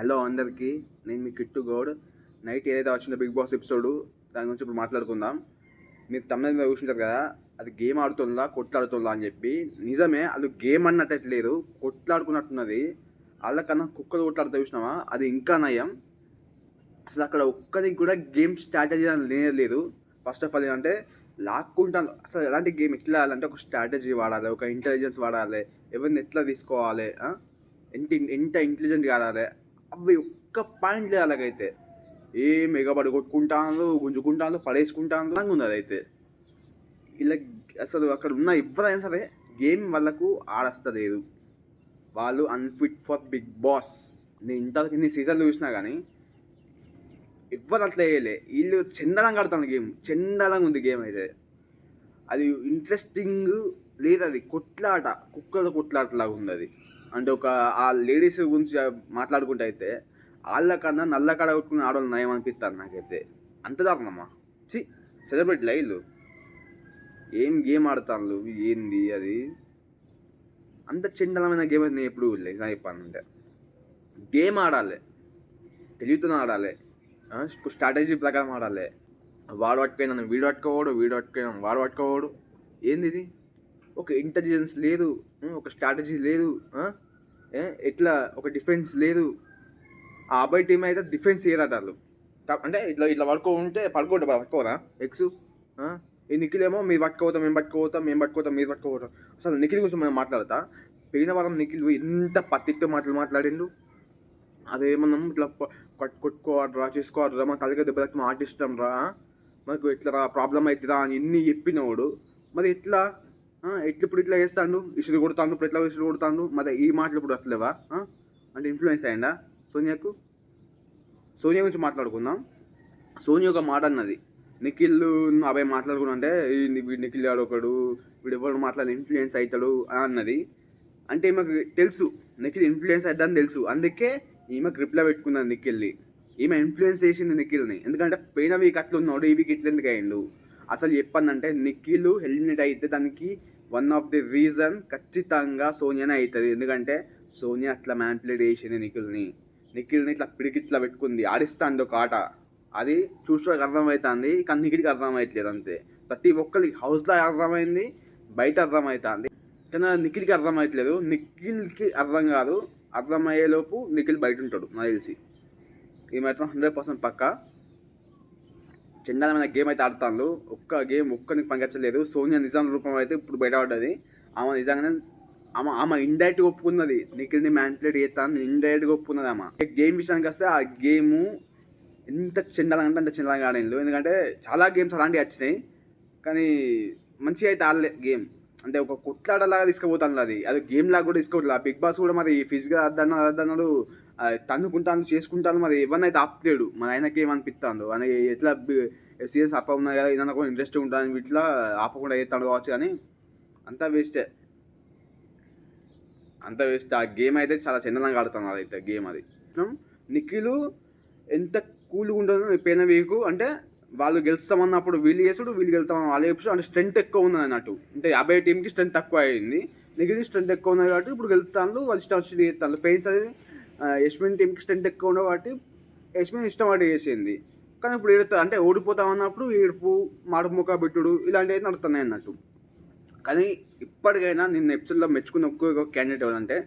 Hello అందరికీ, నేను మీ kit Goud. Night ఏదైతే వచ్చిందో బిగ్ బాస్ ఎపిసోడ్, దాని గురించి ఇప్పుడు మాట్లాడుకుందాం. మీరు తమిళ మీద చూసింటారు కదా, అది గేమ్ ఆడుతుందా కొట్లాడుతుందా అని చెప్పి. నిజమే, అది గేమ్ అన్నట్టలేదు, కొట్లాడుకున్నట్టున్నది. వాళ్ళకన్నా కుక్కలు కొట్లాడుతూ చూసినావా, అది ఇంకా నయం. అసలు అక్కడ ఒక్కరికి కూడా గేమ్ స్ట్రాటజీ అని లేదు. ఫస్ట్ ఆఫ్ ఆల్ ఏంటంటే లాక్కుంటాను. అసలు ఎలాంటి గేమ్ ఎట్లా ఆడాలంటే ఒక స్ట్రాటజీ వాడాలి, ఒక ఇంటెలిజెన్స్ వాడాలి, ఎవరిని ఎట్లా తీసుకోవాలి, ఎంత ఇంటెలిజెంట్గా ఆడాలి, అవి ఒక్క పాయింట్ లేదు అలాగైతే. ఏం ఎగబడి కొట్టుకుంటాను, గుంజుకుంటాను, పడేసుకుంటాను ఉంది అదైతే. ఇలా అసలు అక్కడ ఉన్న ఎవరైనా సరే గేమ్ వాళ్ళకు ఆడస్తలేదు. వాళ్ళు అన్ఫిట్ ఫర్ బిగ్ బాస్. నేను ఇంతవరకు ఇన్ని సీజన్లు చూసినా కానీ ఎవ్వరు అట్లా వేయలే. వీళ్ళు చందనంగా ఆడుతాను గేమ్, చందనంగా ఉంది గేమ్ అయితే. అది ఇంట్రెస్టింగ్ లేదు, అది కొట్లాట, కుక్కల కొట్లాటలాగా ఉంది అది. అంటే ఒక ఆ లేడీస్ గురించి మాట్లాడుకుంటే అయితే వాళ్ళకన్నా నల్ల కడ కొట్టుకుని ఆడవాళ్ళు నయం అనిపిస్తారు నాకైతే. అంత దారుణమ్మా. సెలబ్రిటీ లైవ్లు ఏం గేమ్ ఆడతాను, ఏంది అది. అంత చండలమైన గేమ్ అయితే నేను ఎప్పుడు నిజం చెప్పానంటే. గేమ్ ఆడాలి, తెలివితో ఆడాలి, స్ట్రాటజీ ప్రకారం ఆడాలి. వాడు పట్టుకున్నాను వీడు పట్టుకోవాడు, వీడు పట్టుకున్నాను వాడు పట్టుకోవాడు. ఏంది ఇది? ఒక ఇంటెలిజెన్స్ లేదు, ఒక స్ట్రాటజీ లేదు, ఎట్లా ఒక డిఫెన్స్ లేదు. ఆ అబ్బాయి టీం అయితే డిఫెన్స్ చేయరట వాళ్ళు. అంటే ఇట్లా ఇట్లా పట్టుకోరా ఎక్స్. ఈ నిఖిల్ ఏమో మీరు పట్టుకోవతాం, మేము పట్టుకోవతాం, మేము పట్టుకోవతాం, మీరు పట్టుకోవతాం. అసలు నిఖిల్ గురించి మనం మాట్లాడతా. పోయిన వారం నిఖిల్ ఎంత పత్తితో మాట్లాడిండు. అదేమన్నా ఇట్లా కొట్టుకోవడరా, చేసుకోవడరా, మా తల్లిగా దెబ్బకి మా ఆర్టిస్ట్ రా, మనకు ఎట్లా ప్రాబ్లం అవుతుందా అని ఎన్ని చెప్పినవాడు. మరి ఎట్లా ఇప్పుడు ఇట్లా చేస్తాడు, ఇసురు కొడతాడు, ఇప్పుడు ఎట్లా ఇసురు కొడతాడు. మరి ఈ మాటలు ఇప్పుడు అట్లేవా? అంటే ఇన్ఫ్లుయెన్స్ అయ్యిందా సోనియాకు? సోనియా గురించి మాట్లాడుకుందాం. సోనియా ఒక మాట అన్నది, నిఖిల్ అబ్బాయి మాట్లాడుకున్నా అంటే నిఖిల్ ఆడొకడు, వీడు ఎవరు మాట్లాడి ఇన్ఫ్లుయెన్స్ అవుతాడు అని అన్నది. అంటే ఈమెకు తెలుసు నిఖిల్ ఇన్ఫ్లుయెన్స్ అవుతుందని తెలుసు, అందుకే ఈమెకు రిప్లై పెట్టుకున్నాను నిఖిల్ని. ఈమె ఇన్ఫ్లుయెన్స్ చేసింది నిఖిల్ని. ఎందుకంటే పోయిన వీక్ అట్లా ఉన్నాడు, ఈ వీక్ ఇట్లా ఎందుకు అయ్యిండు. అసలు చెప్పందంటే నిఖిల్ హెల్మెట్ అయితే దానికి వన్ ఆఫ్ ది రీజన్ ఖచ్చితంగా సోనియానే అవుతుంది. ఎందుకంటే సోనియా అట్లా మ్యానిపులేట్ చేసింది నిఖిల్ని ఇట్లా పిడికిట్లా పెట్టుకుంది, ఆడిస్తాంది ఒక ఆట. అది చూసుకోడానికి అర్థమవుతుంది, కానీ నిఖిల్కి అర్థమవుతలేదు అంతే. ప్రతి ఒక్కరికి హౌస్లో అర్థమైంది, బయట అర్థమవుతుంది, కానీ నిఖిల్కి అర్థమవుతలేదు. నిఖిల్కి అర్థం కాదు, అర్థమయ్యేలోపు నిఖిల్ బయట ఉంటాడు నాకు తెలిసి. ఈ మాత్రం 100% పక్కా. చండాలమైన గేమ్ అయితే ఆడుతాను. ఒక్క గేమ్ ఒక్కరికి పంపించలేదు. సోనియా నిజాం రూపం అయితే ఇప్పుడు బయటపడ్డది. ఆమె నిజంగానే ఆమె ఇండైరెక్ట్గా ఒప్పుకున్నది, నిఖిల్ని మ్యానిపులేట్ చేస్తాను ఇండైరెక్ట్గా ఒప్పుకున్నది ఆమె. గేమ్ విషయానికి వస్తే ఆ గేము ఎంత చండాలంగా అంటే అంత చండాలంగా ఆడిండు. ఎందుకంటే చాలా గేమ్స్ అలాంటివి వచ్చినాయి, కానీ మంచిగా అయితే ఆడలే గేమ్. అంటే ఒక కొట్లాటలాగా తీసుకుపోతాను, అది గేమ్ లాగా కూడా తీసుకోవట్లేదు. ఆ బిగ్ బాస్ కూడా మరి ఫిజికల్ అద్దన్నాడు, తన్నుకుంటాను చేసుకుంటాను, మరి ఎవరినైతే ఆపలేడు. మరి ఆయనకి ఏమనిపిస్తాడు, ఆయన ఎట్లా సీరియస్ ఆప ఉన్నాయి కదా, ఏదన్నా కూడా ఇంట్రెస్ట్ ఉంటాను ఇట్లా ఆపకుండా చేస్తాడు కావచ్చు. కానీ అంతా వేస్టే, అంతా వేస్ట్. ఆ గేమ్ అయితే చాలా చందనంగా ఆడుతాను అదైతే గేమ్. అది నిఖిల్ ఎంత కూల్గా ఉంటుందో పోయిన వీక్. అంటే వాళ్ళు గెలుస్తామన్నప్పుడు వీళ్ళు చేసుడు, వీళ్ళు గెలుస్తామని వాళ్ళు చెప్పు. అంటే స్ట్రెంత్ ఎక్కువ ఉంది అన్నట్టు. అంటే 50 టీంకి స్ట్రెంత్ తక్కువ అయింది, నిఖిల్ స్ట్రెంత్ ఎక్కువ ఉంది కాబట్టి ఇప్పుడు గెలుస్తాను, వాళ్ళు ఇష్టం వచ్చి చేస్తాను. పెయిన్స్ అది యశ్మిన్ టీంకి స్ట్రెంత్ ఎక్కువ ఉండవు కాబట్టి యశ్మిన్ ఇష్టం వాటి చేసింది. కానీ ఇప్పుడు ఏడుతా అంటే ఓడిపోతామన్నప్పుడు ఏడుపు, మాడుపు ముఖ పెట్టుడు ఇలాంటివి అయితే నడుతున్నాయి అన్నట్టు. కానీ ఇప్పటికైనా నిన్న ఎపిసోడ్లో మెచ్చుకున్న ఒక్కొక్క క్యాండిడేట్ ఎవరంటే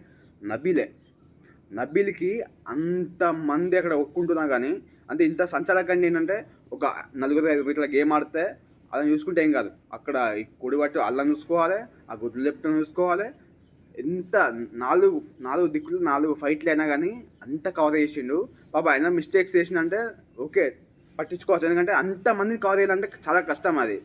నబీల్కి అంతమంది అక్కడ ఒప్పుకుంటున్నా కానీ, అంటే ఇంత సంచలకండి ఏంటంటే ఒక 4-5 ఇట్లా గేమ్ ఆడితే అలా చూసుకుంటే ఏం కాదు. అక్కడ ఈ కొడి పట్టు అల్లం చూసుకోవాలి, ఆ గుడ్లు లెఫ్ట్ చూసుకోవాలి. ఎంత 4 దిక్కులు 4 ఫైట్లు అయినా కానీ అంత కవర్ చేసిండు. పాప ఆయన మిస్టేక్స్ చేసిందంటే ఓకే పట్టించుకోవచ్చు, ఎందుకంటే అంతమందిని కవర్ చేయాలంటే చాలా కష్టం అది.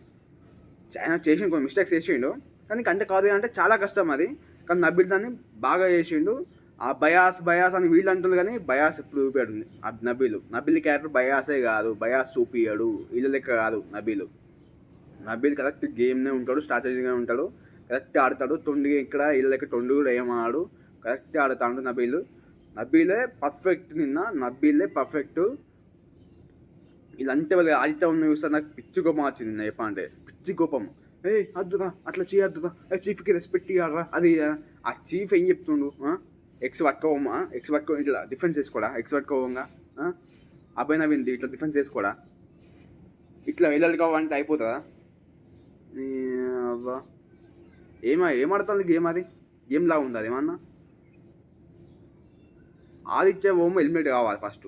ఆయన చేసిన కొన్ని మిస్టేక్స్ చేసిండు, కానీ కంటే కవర్ చేయాలంటే చాలా కష్టం అది. కానీ నబీల్ దాన్ని బాగా చేసిండు. ఆ బయాస్ అని వీళ్ళు అంటున్నారు, కానీ బయాస్ ఎప్పుడు చూపాడు ఆ నబీల్ క్యారెక్టర్ బయాసే కాదు, బయాస్ చూపియాడు. వీళ్ళ లెక్క కాదు నబీల్ కరెక్ట్ గేమ్నే ఉంటాడు, స్ట్రాటజీగా ఉంటాడు, కరెక్ట్ ఆడతాడు. తొండిగా ఇక్కడ వీళ్ళ లెక్క తొండి కూడా ఏం ఆడు, కరెక్ట్ ఆడుతాడు నబీలే పర్ఫెక్ట్. నబీలే పర్ఫెక్ట్. వీళ్ళంటే వాళ్ళు ఆడితే ఉన్న చూస్తే నాకు పిచ్చి కోపం వచ్చింది నిన్న. చెప్పంటే పిచ్చి కోపం. అద్దురా అట్లా చేయొద్దురా, చీఫ్కి రెస్పెక్ట్ ఇవ్వరా. అది ఆ చీఫ్ ఏం చెప్తుండు, ఎక్స్ పట్టుకోమా, ఎక్స్ పట్టుకో ఇట్లా డిఫెన్స్ చేసుకోడా, ఎక్స్ పట్టుకోగా అబ్బాయి నవ్వింది ఇట్లా డిఫెన్స్ చేసుకోడా, ఇట్లా వెళ్ళాలి కావాలంటే అయిపోతుందా? అబ్బా ఏమాడుతుంది గేమ్? అది గేమ్ లా ఉంది అది ఏమన్నా? ఆదిత్య ఓమో హెల్మెట్ కావాలి ఫస్ట్.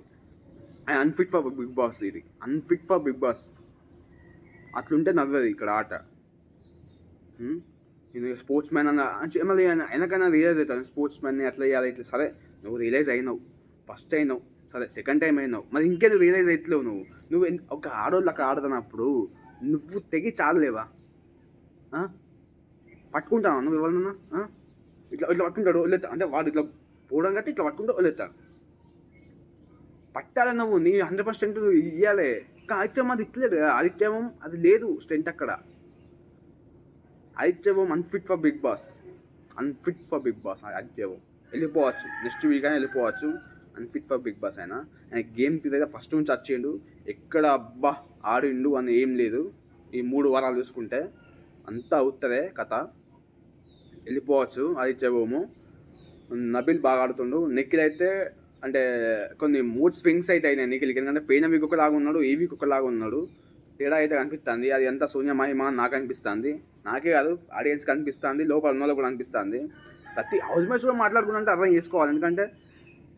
ఆయన అన్ఫిట్ ఫర్ బిగ్ బాస్, ఇది అన్ఫిట్ ఫర్ బిగ్ బాస్. అట్లుంటే నవ్వదు ఇక్కడ ఆట. నేను స్పోర్ట్స్ మ్యాన్ అన్న మళ్ళీ వెనకైనా రియలైజ్ అవుతాను, స్పోర్ట్స్ మ్యాన్ని అట్లా చేయాలి ఇట్లా. సరే నువ్వు రియలైజ్ అయినావు, ఫస్ట్ అయినావు, సరే సెకండ్ టైం అయినావు, మరి ఇంకేది రియలైజ్ అవుతలేవు నువ్వు ఒక ఆడోళ్ళు అక్కడ ఆడుతున్నప్పుడు నువ్వు తెగి చాలలేవా? పట్టుకుంటావా నువ్వు ఎవరినన్నా? ఇట్లా ఇట్లా పట్టుకుంటాడు వదిలేస్తా అంటే వాడు ఇట్లా పోవడం కట్టి ఇట్లా పట్టుకుంటూ వదిలేస్తాడు. పట్టాలి నువ్వు, నీ 100% ఇవ్వాలి. ఆదిత్యం అది ఇట్లేదు కదా, ఆదిత్యం అది లేదు స్ట్రెంత్ అక్కడ. ఆదిత్యవం unfit for Big Boss, unfit for Big Boss. ఆదిత్యవం వెళ్ళిపోవచ్చు, నెక్స్ట్ వీక్ అయినా వెళ్ళిపోవచ్చు. అన్ఫిట్ ఫర్ బిగ్ బాస్ అయినా ఆయన గేమ్ తీరైతే ఫస్ట్ నుంచి వచ్చేయండు, ఎక్కడ అబ్బా ఆడిండు అని ఏం లేదు. ఈ 3 వారాలు చూసుకుంటే అంతా అవుతుందే కథ. వెళ్ళిపోవచ్చు ఆదిత్యవము. నబిల్ బాగా ఆడుతుండు. నిఖిల్ అయితే అంటే కొన్ని మూడ్ స్వింగ్స్ అయితే అయినాయి నిఖిల్కి, ఎందుకంటే పోయిన వీక్ ఒకలాగా ఉన్నాడు, ఈ వీక్ ఒకలాగా ఉన్నాడు. తేడా అయితే కనిపిస్తుంది. అది ఎంత సోనియా మహిమ నాకు అనిపిస్తుంది, నాకే కాదు ఆడియన్స్కి అనిపిస్తుంది, లోపల ఉన్న వాళ్ళకి కూడా అనిపిస్తుంది. ప్రతి హౌస్ మేట్స్ కూడా మాట్లాడుకుంటే అర్థం చేసుకోవాలి. ఎందుకంటే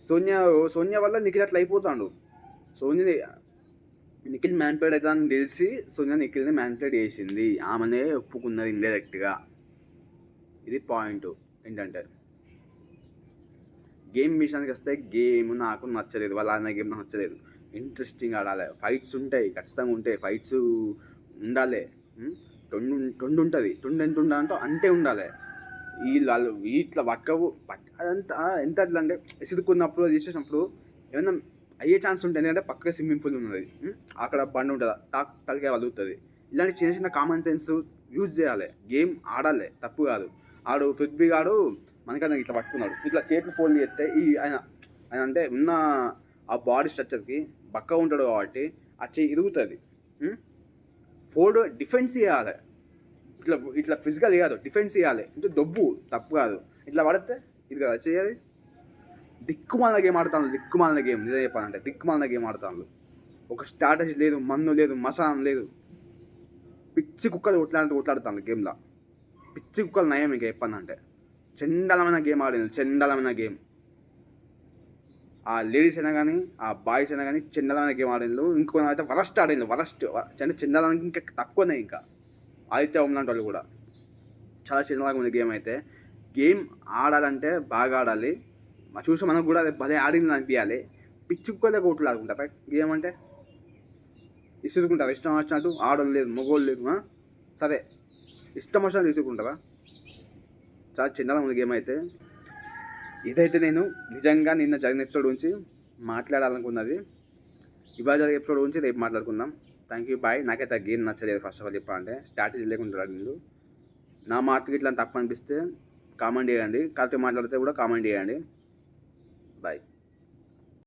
సోనియా వల్ల నిఖిల్ అట్లా అయిపోతాడు. నిఖిల్ మ్యాన్ప్లేడ్ అయితే అని తెలిసి సోనియా నిఖిల్ని మ్యాన్ప్లేడ్ చేసింది, ఆమెనే ఒప్పుకున్నది ఇండైరెక్ట్గా. ఇది పాయింట్ ఏంటంటే, గేమ్ విషయానికి వస్తే గేమ్ నాకు నచ్చలేదు, వాళ్ళ ఆడిన గేమ్ నాకు నచ్చలేదు. ఇంట్రెస్టింగ్ ఆడాలి, ఫైట్స్ ఉంటాయి ఖచ్చితంగా ఉంటాయి, ఫైట్స్ ఉండాలి. టొండు ఉంటుంది, టొండు ఎంత ఉండాలంటే అంటే ఉండాలి. వీళ్ళు ఇట్లా అదంతా ఎంత అట్లా అంటే సిరుకున్నప్పుడు అది చేసేసినప్పుడు ఏమైనా అయ్యే ఛాన్స్ ఉంటుంది. ఎందుకంటే పక్కన స్విమ్మింగ్ పూల్ ఉన్నది, అక్కడ బండి ఉంటుంది, తలకాయ వలుగుతుంది. ఇలాంటి చిన్న చిన్న కామన్ సెన్స్ యూజ్ చేయాలి, గేమ్ ఆడాలి, తప్పు కాదు. ఆడు పృథ్వీ గాడు మనకన్నా ఇట్లా పట్టుకున్నాడు, ఇట్లా చేతులు ఫోల్డ్ చేస్తే ఆయన అంటే ఉన్న ఆ బాడీ స్ట్రక్చర్కి బక్క ఉంటాడు కాబట్టి ఆ చేయి ఇరుగుతుంది. ఫోల్డ్ డిఫెన్స్ చేయాలి, ఇట్లా ఇట్లా ఫిజికల్ కాదు, డిఫెన్స్ చేయాలి. అంటే డబ్బు తప్పు కాదు, ఇట్లా పడితే ఇది కదా చేయాలి. దిక్కుమాలిన గేమ్ ఆడుతాను, దిక్కుమాలిన గేమ్. నిజం చెప్పాలంటే దిక్కుమాలిన గేమ్ ఆడుతాను. ఒక స్ట్రాటజీ లేదు, మన్ను లేదు, మసానం లేదు. పిచ్చి కుక్కలు కొట్లాడుతాను గేమ్లో. పిచ్చి కుక్కలు నయం ఇంకా చెప్పానంటే. చండాలమైన గేమ్ ఆడింది, చండాలమైన గేమ్. ఆ లేడీస్ అయినా కానీ ఆ బాయ్స్ అయినా కానీ చండాలమైన గేమ్ ఆడిండు. ఇంకొక అయితే వరస్ట్ ఆడిండు, వరస్ట్ అంటే చండాలానికి ఇంకా తక్కువనే. ఇంకా ఆదిత్య లాంటి వాళ్ళు కూడా చాలా చండాలంగా ఉంది గేమ్. అయితే గేమ్ ఆడాలంటే బాగా ఆడాలి, చూసి మనకు కూడా భలే ఆడింది అనిపించాలి. పిచ్చి కుక్కలే కొట్లు ఆడుకుంటారా గేమ్ అంటే? ఇసురుకుంటారా ఇష్టం వచ్చినట్టు? ఆడోళ్ళు లేదు, మగోళ్ళు లేదు, సరే ఇష్టం వచ్చినట్టు ఇసురుకుంటారా? చాలా చిన్నగా ఉంది గేమ్. అయితే ఇదైతే నేను నిజంగా నిన్న జరిగిన ఎపిసోడ్ గురించి మాట్లాడాలనుకున్నది. ఇవాళ జరిగే ఎపిసోడ్ గురించి రేపు మాట్లాడుకుందాం. Thank you, bye. నాకైతే ఆ గేమ్ నచ్చలేదు ఫస్ట్ ఆఫ్ ఆల్ చెప్పాలంటే. స్ట్రాటజీ లేకుండా వీళ్ళు. నా మాటకి ఇట్లా తప్పు అనిపిస్తే కామెంట్ చేయండి, కరెక్ట్గా మాట్లాడితే కూడా కామెంట్ చేయండి. బాయ్.